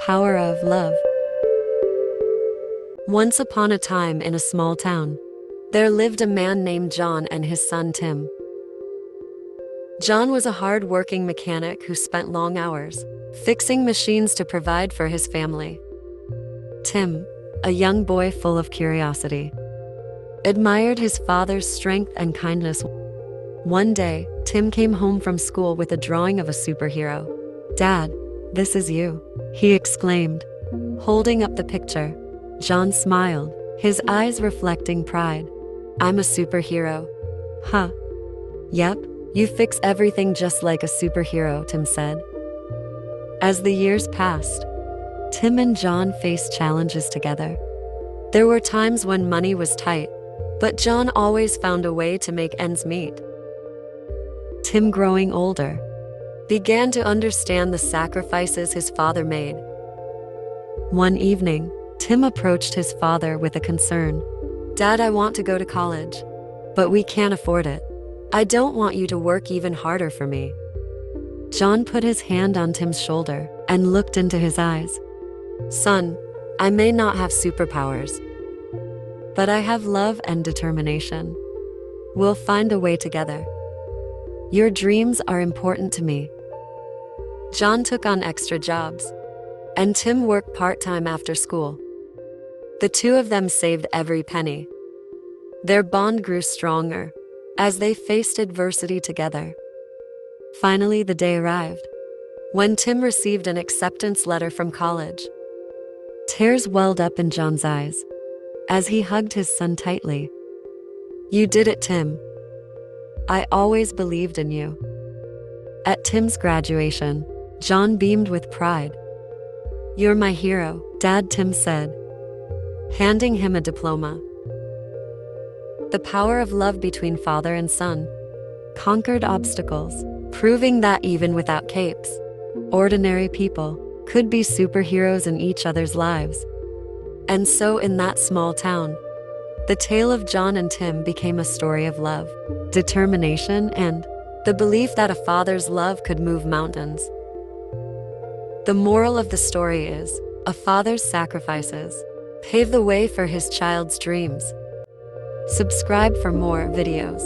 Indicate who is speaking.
Speaker 1: Power of love. Once upon a time in a small town, there lived a man named John and his son Tim. John was a hard-working mechanic who spent long hours fixing machines to provide for his family. Tim, a young boy full of curiosity, admired his father's strength and kindness. One day, Tim came home from school with a drawing of a superhero. "Dad, this is you," he exclaimed, holding up the picture. John smiled, his eyes reflecting pride. "I'm a superhero." "Huh. Yep, you fix everything just like a superhero," Tim said. As the years passed, Tim and John faced challenges together. There were times when money was tight, but John always found a way to make ends meet. Tim, growing older, began to understand the sacrifices his father made. One evening, Tim approached his father with a concern. "Dad, I want to go to college, but we can't afford it. I don't want you to work even harder for me." John put his hand on Tim's shoulder and looked into his eyes. "Son, I may not have superpowers, but I have love and determination. We'll find a way together. Your dreams are important to me." John took on extra jobs, and Tim worked part-time after school. The two of them saved every penny. Their bond grew stronger as they faced adversity together. Finally, the day arrived when Tim received an acceptance letter from college. Tears welled up in John's eyes as he hugged his son tightly. "You did it, Tim. I always believed in you." At Tim's graduation, John beamed with pride. "You're my hero, Dad," Tim said, handing him a diploma. The power of love between father and son conquered obstacles, proving that even without capes, ordinary people could be superheroes in each other's lives. And so in that small town, the tale of John and Tim became a story of love, determination, and the belief that a father's love could move mountains. The moral of the story is, a father's sacrifices pave the way for his child's dreams. Subscribe for more videos.